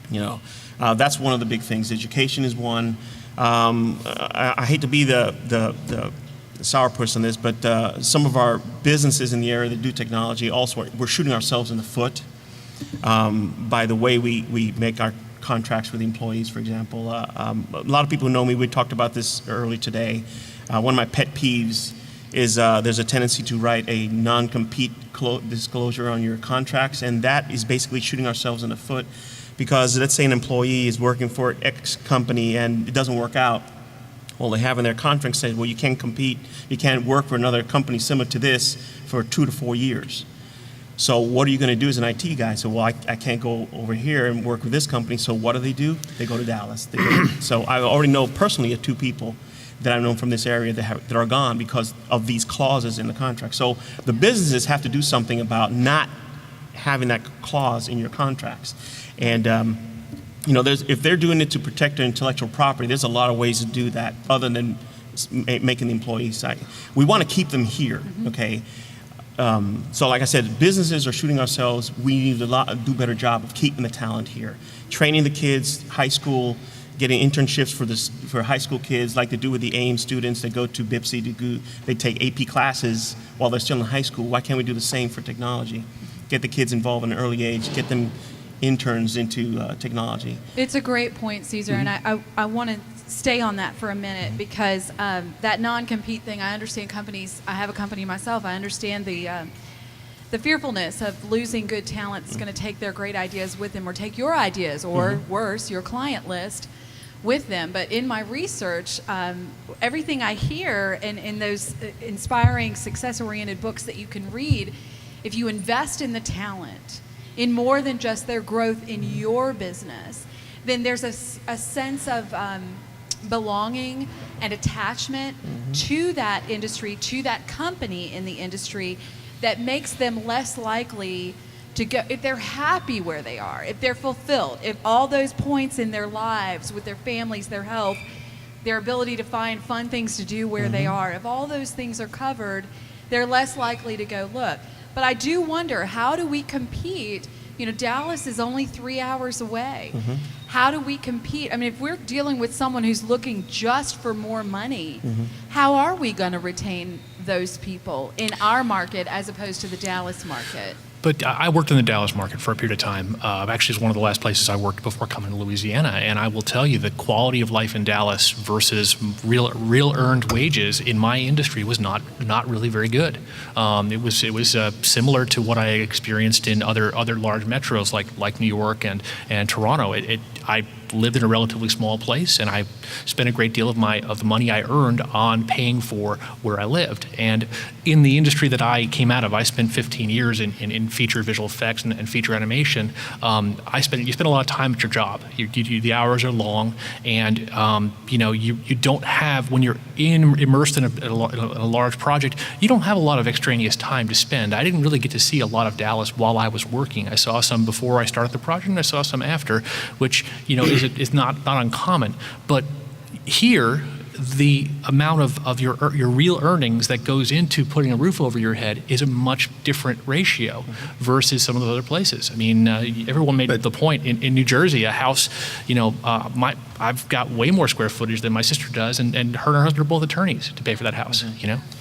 You know, that's one of the big things. Education is one. I hate to be the sourpuss on this, but some of our businesses in the area that do technology also, we're shooting ourselves in the foot by the way we make our contracts with the employees, for example. A lot of people who know me, we talked about this early today. One of my pet peeves is there's a tendency to write a non-compete disclosure on your contracts, and that is basically shooting ourselves in the foot, because let's say an employee is working for X company and it doesn't work out. Well, they have in their contract said, well, you can't compete, you can't work for another company similar to this for 2 to 4 years. So what are you going to do as an IT guy? So, well, I can't go over here and work with this company. So what do? They go to Dallas. So I already know personally of 2 people that I've known from this area that are gone because of these clauses in the contract. So the businesses have to do something about not having that clause in your contracts. And you know, if they're doing it to protect their intellectual property, there's a lot of ways to do that other than making the employees side. We want to keep them here, okay? So like I said, businesses are shooting ourselves. We need to do a better job of keeping the talent here. Training the kids, high school, getting internships for high school kids like they do with the AIM students that go to BIPSI. They take AP classes while they're still in high school. Why can't we do the same for technology? Get the kids involved in an early age, get them interns into technology. It's a great point, Caesar, and I want to stay on that for a minute because that non-compete thing, I understand companies. I have a company myself. I understand the fearfulness of losing good talent that's going to take their great ideas with them or take your ideas or worse, your client list with them. But in my research, everything I hear in those inspiring, success-oriented books that you can read, if you invest in the talent, in more than just their growth in your business, then there's a sense of belonging and attachment to that industry, to that company in the industry, that makes them less likely to go, if they're happy where they are, if they're fulfilled, if all those points in their lives with their families, their health, their ability to find fun things to do where they are, if all those things are covered, they're less likely to go look. But I do wonder, how do we compete? You know, Dallas is only 3 hours away. How do we compete? I mean, if we're dealing with someone who's looking just for more money, how are we going to retain those people in our market as opposed to the Dallas market? But I worked in the Dallas market for a period of time. Actually, it's one of the last places I worked before coming to Louisiana. And I will tell you, the quality of life in Dallas versus real earned wages in my industry was not really very good. It was similar to what I experienced in other large metros like New York and Toronto. I lived in a relatively small place, and I spent a great deal of the money I earned on paying for where I lived. And in the industry that I came out of, I spent 15 years in feature visual effects and feature animation. You spend a lot of time at your job. The hours are long, and you don't have, when you're immersed in a large project, you don't have a lot of extraneous time to spend. I didn't really get to see a lot of Dallas while I was working. I saw some before I started the project, and I saw some after, which is not uncommon. But here, the amount of your real earnings that goes into putting a roof over your head is a much different ratio versus some of the other places. I mean, everyone made the point in New Jersey, a house, I've got way more square footage than my sister does, and her and her husband are both attorneys to pay for that house.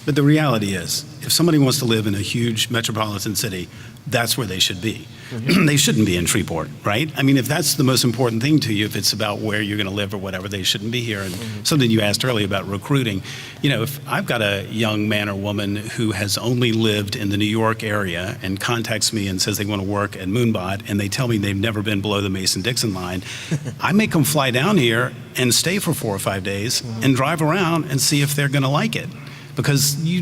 But the reality is, if somebody wants to live in a huge metropolitan city, that's where they should be. They shouldn't be in Shreveport, right? I mean, if that's the most important thing to you, if it's about where you're going to live or whatever, they shouldn't be here. And something you asked earlier about recruiting, if I've got a young man or woman who has only lived in the New York area and contacts me and says they want to work at Moonbot, and they tell me they've never been below the Mason-Dixon line, I make them fly down here and stay for 4 or 5 days and drive around and see if they're going to like it. Because you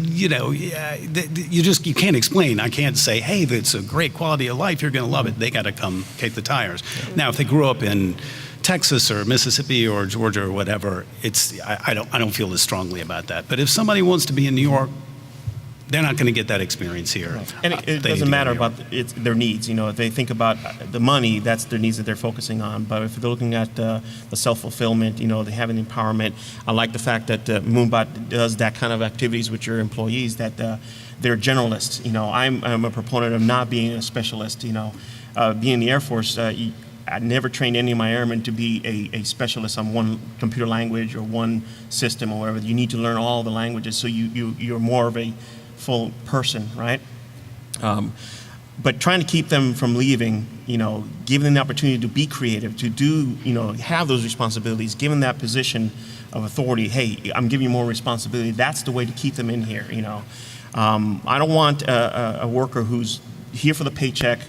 can't explain. I can't say, hey, it's a great quality of life, you're going to love it. They got to come kick the tires. Now, if they grew up in Texas or Mississippi or Georgia or whatever, I don't feel as strongly about that. But if somebody wants to be in New York, they're not going to get that experience here. Right. And it doesn't matter about their needs. If they think about the money, that's their needs that they're focusing on. But if they're looking at the self-fulfillment, they have an empowerment. I like the fact that Moonbot does that kind of activities with your employees, that they're generalists. I'm a proponent of not being a specialist. Being in the Air Force, I never trained any of my airmen to be a specialist on one computer language or one system or whatever. You need to learn all the languages, so you're more of a full person, right? But trying to keep them from leaving, giving them the opportunity to be creative, to do, have those responsibilities, given that position of authority. Hey, I'm giving you more responsibility. That's the way to keep them in here. I don't want a worker who's here for the paycheck.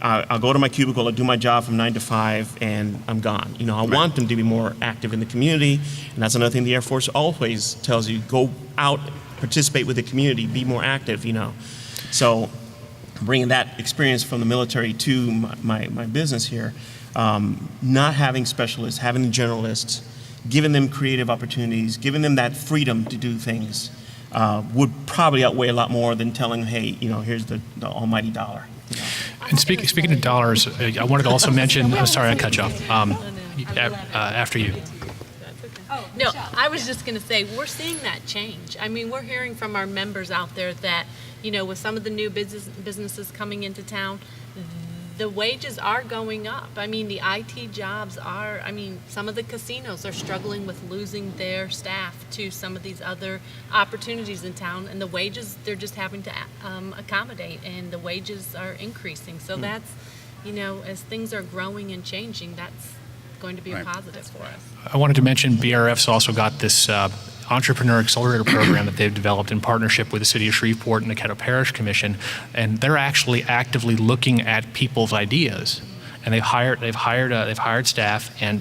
I'll go to my cubicle, I'll do my job from 9 to 5, and I'm gone. I want them to be more active in the community, and that's another thing the Air Force always tells you: go out, participate with the community, be more active. So bringing that experience from the military to my business here, not having specialists, having generalists, giving them creative opportunities, giving them that freedom to do things, would probably outweigh a lot more than telling them, hey, here's the almighty dollar. And speaking of dollars, I wanted to also mention. Sorry, I cut you off. After you. No, I was just going to say, we're seeing that change. I mean, we're hearing from our members out there that, with some of the new businesses coming into town, the wages are going up. I mean, the IT jobs are, some of the casinos are struggling with losing their staff to some of these other opportunities in town, and the wages, they're just having to accommodate, and the wages are increasing. So that's, as things are growing and changing, that's going to be a positive for us. I wanted to mention BRF's also got this Entrepreneur Accelerator program that they've developed in partnership with the City of Shreveport and the Caddo Parish Commission, and they're actually actively looking at people's ideas. And they've hired staff, and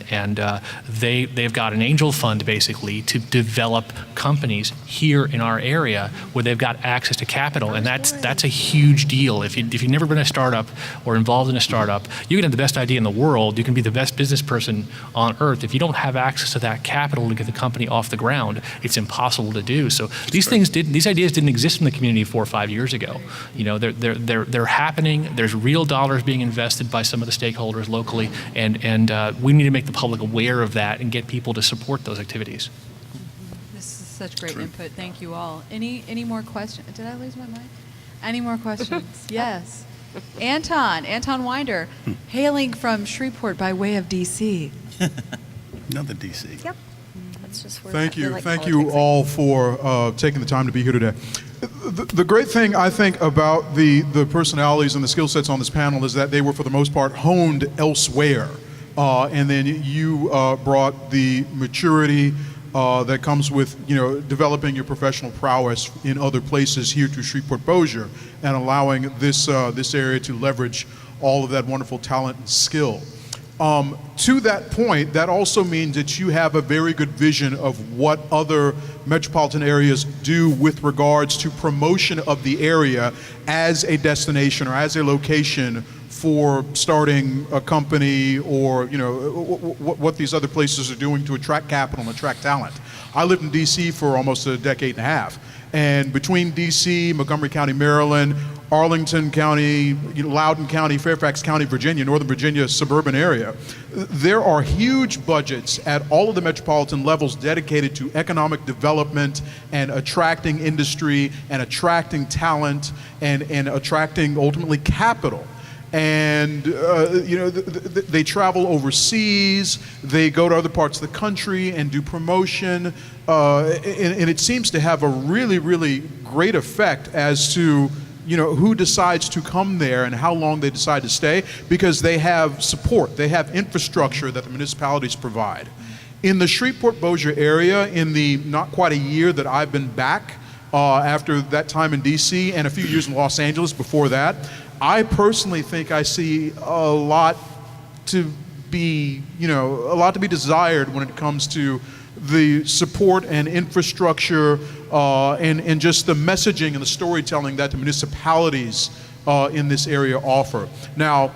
they've got an angel fund basically to develop companies here in our area where they've got access to capital, and that's a huge deal. If you've never been a startup or involved in a startup, you can have the best idea in the world, you can be the best business person on earth. If you don't have access to that capital to get the company off the ground, it's impossible to do. So these ideas didn't exist in the community 4 or 5 years ago. They're happening. There's real dollars being invested by some of the stakeholders locally, and we need to make the public aware of that and get people to support those activities. This is such great input. Thank you all. Any more questions? Did I lose my mic? Any more questions? Yes. Anton Winder, hailing from Shreveport by way of DC. Another DC. Yep. That's just where Thank you all for taking the time to be here today. The great thing I think about the personalities and the skill sets on this panel is that they were for the most part honed elsewhere. And then you brought the maturity that comes with developing your professional prowess in other places here to Shreveport Bossier and allowing this area to leverage all of that wonderful talent and skill. To that point, that also means that you have a very good vision of what other metropolitan areas do with regards to promotion of the area as a destination or as a location for starting a company, or what these other places are doing to attract capital and attract talent. I lived in DC for almost a decade and a half, and between DC, Montgomery County, Maryland, Arlington County, Loudoun County, Fairfax County, Virginia, Northern Virginia suburban area, there are huge budgets at all of the metropolitan levels dedicated to economic development and attracting industry and attracting talent and attracting ultimately capital. And they travel overseas, they go to other parts of the country and do promotion, and it seems to have a really, really great effect as to who decides to come there and how long they decide to stay, because they have support, they have infrastructure that the municipalities provide. In the Shreveport Bossier area, in the not quite a year that I've been back after that time in DC and a few years in Los Angeles before that, I personally think I see a lot to be desired when it comes to the support and infrastructure and just the messaging and the storytelling that the municipalities in this area offer. Now,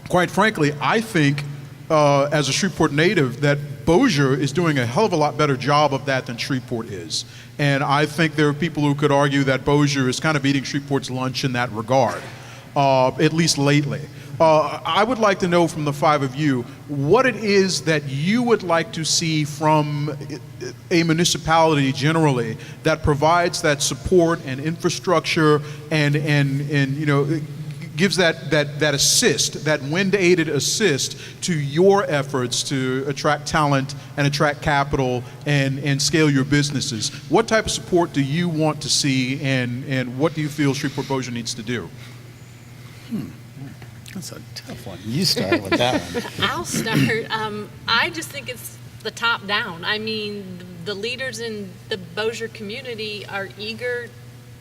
quite frankly, I think as a Shreveport native that Bossier is doing a hell of a lot better job of that than Shreveport is. And I think there are people who could argue that Bossier is kind of eating Shreveport's lunch in that regard. At least lately. I would like to know from the five of you what it is that you would like to see from a municipality generally that provides that support and infrastructure and gives that assist, that wind-aided assist to your efforts to attract talent and attract capital and scale your businesses. What type of support do you want to see, and what do you feel Shreveport Bossier needs to do? That's a tough one. You start with that one. I'll start. I just think it's the top down. I mean, the leaders in the Bossier community are eager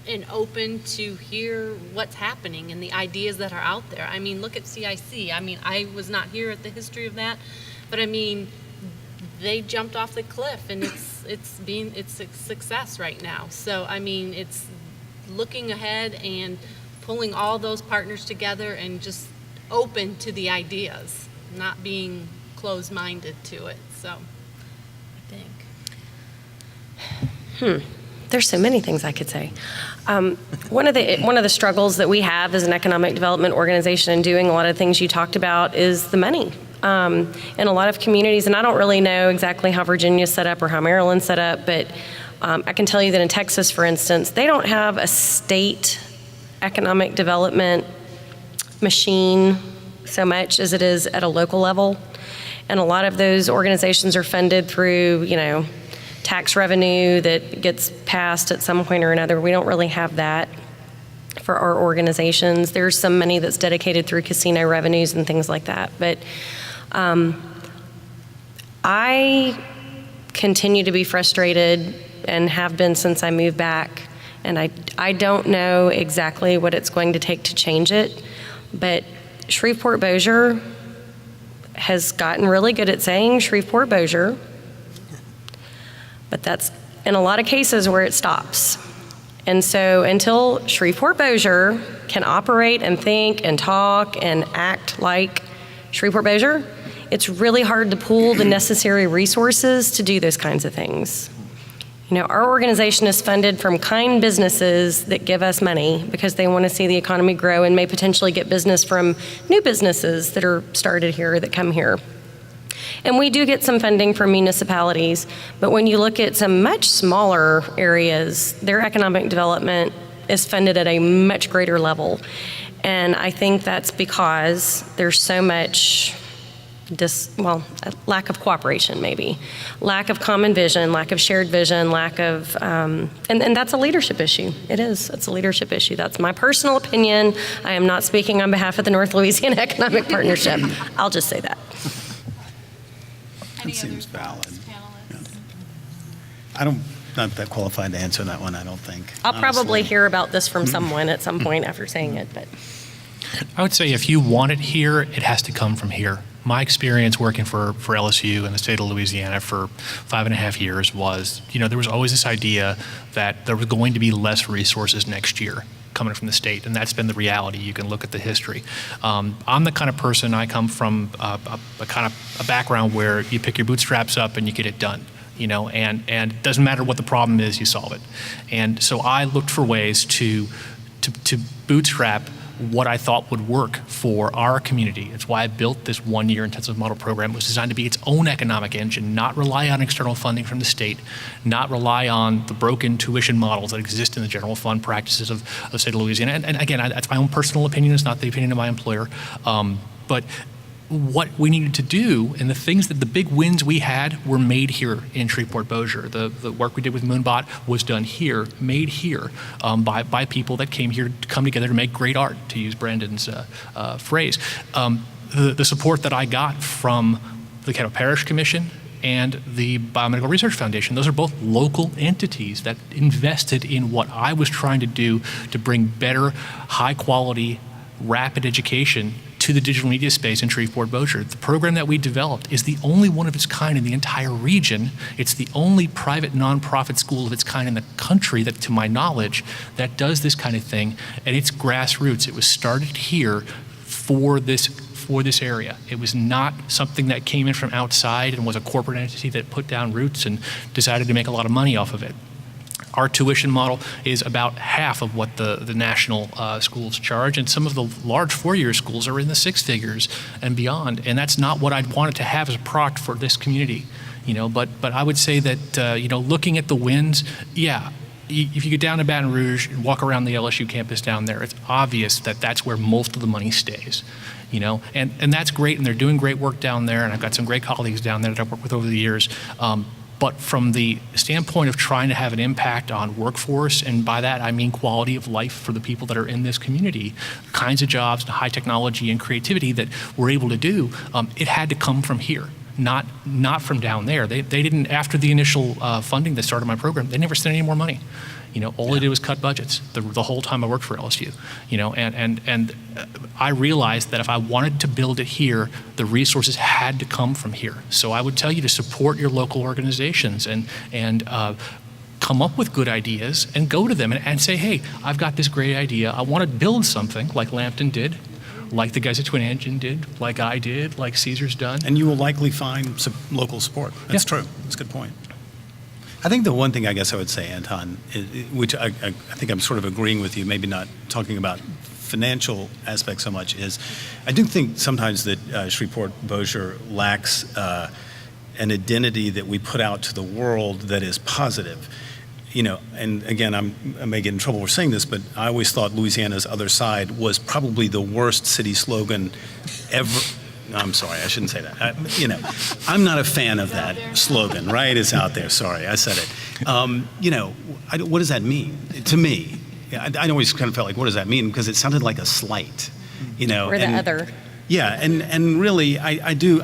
and open to hear what's happening and the ideas that are out there. I mean, look at CIC. I mean, I was not here at the history of that, but I mean, they jumped off the cliff, and it's a success right now. So I mean, it's looking ahead and pulling all those partners together and just open to the ideas, not being closed-minded to it. So I think. There's so many things I could say. One of the struggles that we have as an economic development organization in doing a lot of things you talked about is the money. In a lot of communities, and I don't really know exactly how Virginia's set up or how Maryland's set up, but I can tell you that in Texas, for instance, they don't have a state economic development machine so much as it is at a local level. And a lot of those organizations are funded through, tax revenue that gets passed at some point or another. We don't really have that for our organizations. There's some money that's dedicated through casino revenues and things like that. But I continue to be frustrated and have been since I moved back. And I don't know exactly what it's going to take to change it, but Shreveport Bossier has gotten really good at saying Shreveport Bossier, but that's in a lot of cases where it stops. And so until Shreveport Bossier can operate and think and talk and act like Shreveport Bossier, it's really hard to pool the necessary resources to do those kinds of things. Our organization is funded from kind businesses that give us money because they want to see the economy grow and may potentially get business from new businesses that are started here that come here. And we do get some funding from municipalities, but when you look at some much smaller areas, their economic development is funded at a much greater level. And I think that's because there's so much lack of cooperation, maybe, lack of common vision, lack of shared vision, lack of, and that's a leadership issue. It is. It's a leadership issue. That's my personal opinion. I am not speaking on behalf of the North Louisiana Economic Partnership. I'll just say that. That seems valid. I'm not that qualified to answer that one, I don't think. I'll probably honestly. hear about this from someone at some point after saying it, but. I would say if you want it here, it has to come from here. My experience working for LSU in the state of Louisiana for 5.5 years was, there was always this idea that there was going to be less resources next year coming from the state, and that's been the reality. You can look at the history. I'm the kind of person, I come from a kind of a background where you pick your bootstraps up and you get it done. And it doesn't matter what the problem is, you solve it. And so I looked for ways to bootstrap what I thought would work for our community. It's why I built this 1-year intensive model program. It was designed to be its own economic engine, not rely on external funding from the state, not rely on the broken tuition models that exist in the general fund practices of the state of Louisiana. And again, that's my own personal opinion. It's not the opinion of my employer. But what we needed to do, and the big wins we had were made here in Shreveport Bossier. The work we did with Moonbot was done here, made here by people that came here to come together to make great art, to use Brandon's phrase. The support that I got from the Caddo Parish Commission and the Biomedical Research Foundation, those are both local entities that invested in what I was trying to do to bring better, high quality, rapid education to the digital media space in Shreveport Bossier. The program that we developed is the only one of its kind in the entire region. It's the only private nonprofit school of its kind in the country that, to my knowledge, that does this kind of thing. And it's grassroots. It was started here for this area. It was not something that came in from outside and was a corporate entity that put down roots and decided to make a lot of money off of it. Our tuition model is about half of what the national schools charge, and some of the large four-year schools are in the six figures and beyond, and that's not what I'd wanted to have as a product for this community. But I would say that, looking at the wins, if you get down to Baton Rouge and walk around the LSU campus down there, it's obvious that that's where most of the money stays. And that's great, and they're doing great work down there, and I've got some great colleagues down there that I've worked with over the years. But from the standpoint of trying to have an impact on workforce, and by that I mean quality of life for the people that are in this community, kinds of jobs, and high technology and creativity that we're able to do, it had to come from here, not from down there. They didn't, after the initial funding that started my program, they never spent any more money. All they did was cut budgets the whole time I worked for LSU. And I realized that if I wanted to build it here, the resources had to come from here. So I would tell you to support your local organizations and come up with good ideas and go to them and say, hey, I've got this great idea. I want to build something like Lambton did, like the guys at Twin Engine did, like I did, like Caesar's done. And you will likely find some local support. That's true. That's a good point. I think the one thing I guess I would say, Anton, which I think I'm sort of agreeing with you, maybe not talking about financial aspects so much, is I do think sometimes that Shreveport Bossier lacks an identity that we put out to the world that is positive. And again, I may get in trouble for saying this, but I always thought Louisiana's Other Side was probably the worst city slogan ever. I'm sorry, I shouldn't say that. I'm not a fan of that slogan, right? It's out there. Sorry, I said it. What does that mean? To me, I always kind of felt like, what does that mean? Because it sounded like a slight, Or the other. Yeah, and really, I do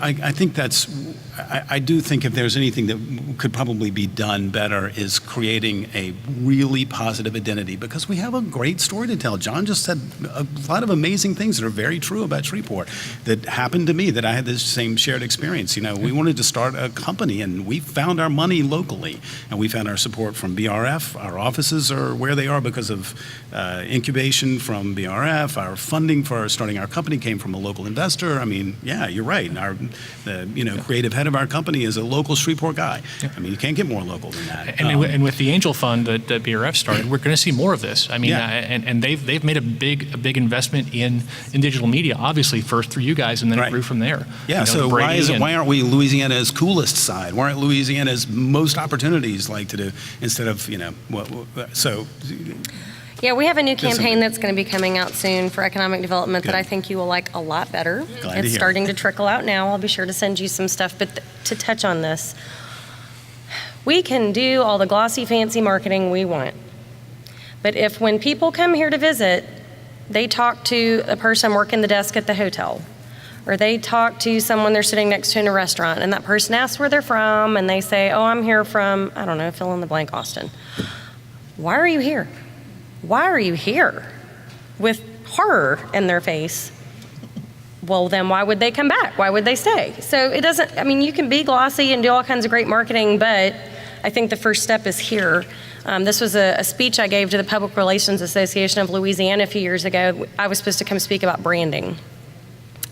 think if there's anything that could probably be done better is creating a really positive identity, because we have a great story to tell. John just said a lot of amazing things that are very true about Shreveport that happened to me, that I had this same shared experience. We wanted to start a company, and we found our money locally, and we found our support from BRF. Our offices are where they are because of incubation from BRF. Our funding for starting our company came from a local investor. I mean, yeah, you're right. The creative head of our company is a local Shreveport guy. Yeah. I mean, you can't get more local than that. And with the angel fund that BRF started, we're going to see more of this. I mean, and they've made a big investment in digital media. Obviously, first through you guys, and then it grew from there. Yeah. So why aren't we Louisiana's coolest side? Why aren't Louisiana's most opportunities like to do instead of so? Yeah, we have a new Just campaign something. that's going to be coming out soon for economic development that Good. I think you will like a lot better. Glad to It's hear. starting to trickle out now. I'll be sure to send you some stuff. But to touch on this, we can do all the glossy, fancy marketing we want. But if when people come here to visit, they talk to a person working the desk at the hotel, or they talk to someone they're sitting next to in a restaurant, and that person asks where they're from, and they say, oh, I'm here from, I don't know, fill in the blank, Austin. Why are you here? Why are you here? With horror in their face. Well, then why would they come back? Why would they stay? So it doesn't, I mean, you can be glossy and do all kinds of great marketing, but I think the first step is here. This was a speech I gave to the Public Relations Association of Louisiana a few years ago. I was supposed to come speak about branding.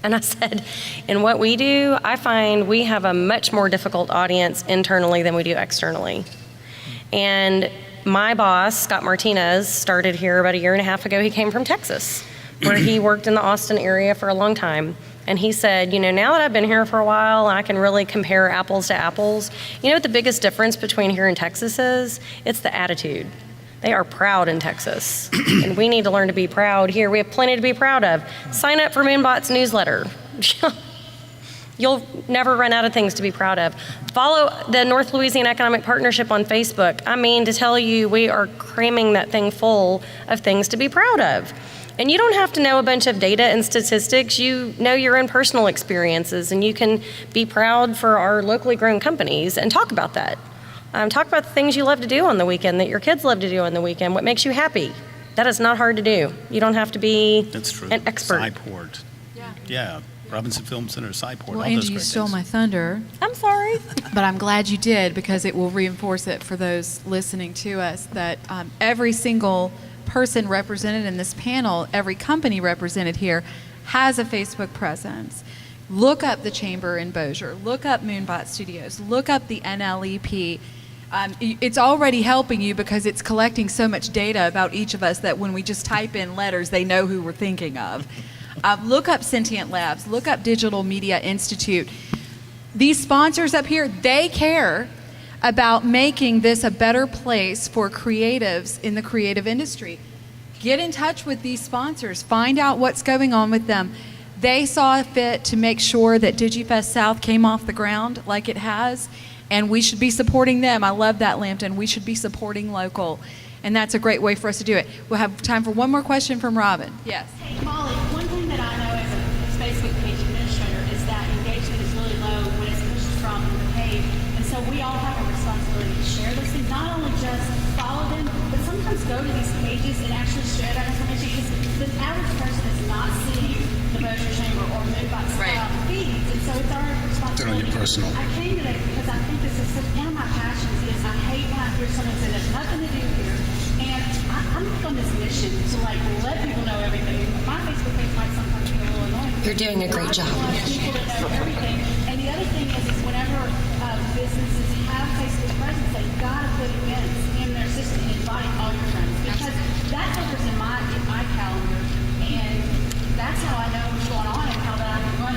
And I said, in what we do, I find we have a much more difficult audience internally than we do externally. And my boss, Scott Martinez, started here about a year and a half ago. He came from Texas, where he worked in the Austin area for a long time. And he said, you know, now that I've been here for a while, I can really compare apples to apples. You know what the biggest difference between here and Texas is? It's the attitude. They are proud in Texas, and we need to learn to be proud here. We have plenty to be proud of. Sign up for Moonbot's newsletter. You'll never run out of things to be proud of. Follow the North Louisiana Economic Partnership on Facebook. I mean, to tell you, we are cramming that thing full of things to be proud of. And you don't have to know a bunch of data and statistics. You know your own personal experiences, and you can be proud for our locally grown companies and talk about that. Talk about the things you love to do on the weekend, that your kids love to do on the weekend, what makes you happy. That is not hard to do. You don't have to be That's true. an expert. Cyport. Yeah. Robinson Film Center, Cyport. Well, all Angie, those you great stole things. my thunder, I'm sorry. but I'm glad you did because it will reinforce it for those listening to us that every single person represented in this panel, every company represented here, has a Facebook presence. Look up the Chamber in Bossier. Look up Moonbot Studios. Look up the NLEP. It's already helping you because it's collecting so much data about each of us that when we just type in letters, they know who we're thinking of. Look up Sentient Labs. Look up Digital Media Institute. These sponsors up here, they care about making this a better place for creatives in the creative industry. Get in touch with these sponsors. Find out what's going on with them. They saw fit to make sure that DigiFest South came off the ground like it has, and we should be supporting them. I love that, Lambton. We should be supporting local, and that's a great way for us to do it. We'll have time for one more question from Robin. Yes. Hey, Molly, one thing that I know as a Facebook page administrator is that engagement is really low when it's pushed from the page, and so we all have a responsibility to share those things, not only just follow them, but sometimes go to these pages and actually share that information, because the average person is not seeing the Bossier Chamber or Moonbot feeds, and so it's our responsibility. They're on your personal. I came today because I think this is one of my passions is I hate when I hear someone say there's nothing to do here, and I'm on this mission to let people know everything. My Facebook page might sometimes be a little annoying. You're doing a great job. I want people to know everything. And the other thing is whenever businesses have Facebook presence, they've got to put events in their system and invite all your friends, because that filters in my calendar, and that's how I know what's going on and how that I can run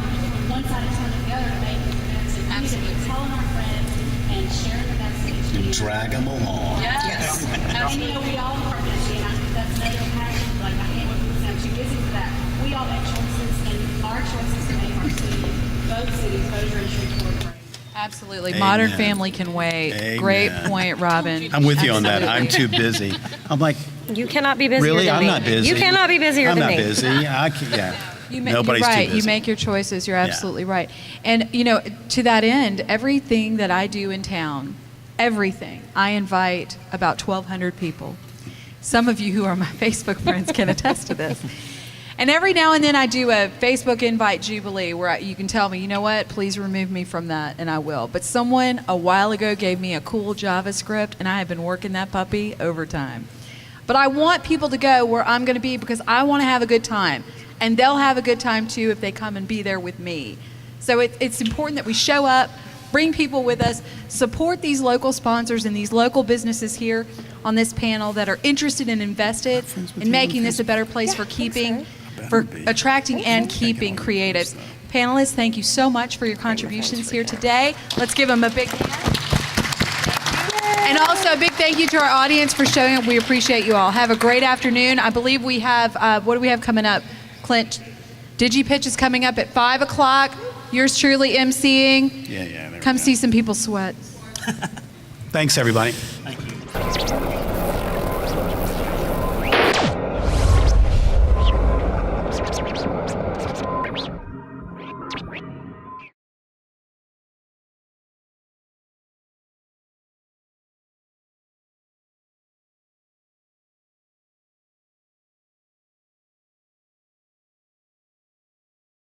one side of town to the other to make these events. And we need to be telling our friends and sharing the message. And drag them along. Yes. And you know, we all are busy, and I think that's another passion. Like, I can't wait to listen. I'm too busy for that. We all make choices, and our choices to make our city, both cities, Bossier and Shreveport, great. Absolutely. Amen. Modern Family can wait. Amen. Great point, Robin. I'm with you on that. I'm too busy. I'm like, You cannot be busier really? than me. I'm not busy. You cannot be busier I'm than not me. busy. I can, yeah. You're Nobody's right. too busy. You make your choices. You're absolutely right. And, you know, to that end, everything that I do in town, everything, I invite about 1,200 people. Some of you who are my Facebook friends can attest to this. And every now and then I do a Facebook invite jubilee where you can tell me, you know what, please remove me from that, and I will. But someone a while ago gave me a cool JavaScript, and I have been working that puppy overtime. But I want people to go where I'm going to be because I want to have a good time. And they'll have a good time too if they come and be there with me. So it's important that we show up, bring people with us, support these local sponsors and these local businesses here on this panel that are interested and invested in making this a better place for attracting and keeping creatives. Panelists, thank you so much for your contributions here today. Let's give them a big hand. And also Also, a big thank you to our audience for showing up. We appreciate you all. Have a great afternoon. I believe we have, what do we have coming up? Clint, DigiPitch is coming up at 5 o'clock. Yours truly emceeing. Yeah. Come see some people sweat. Thanks, everybody. Thank you.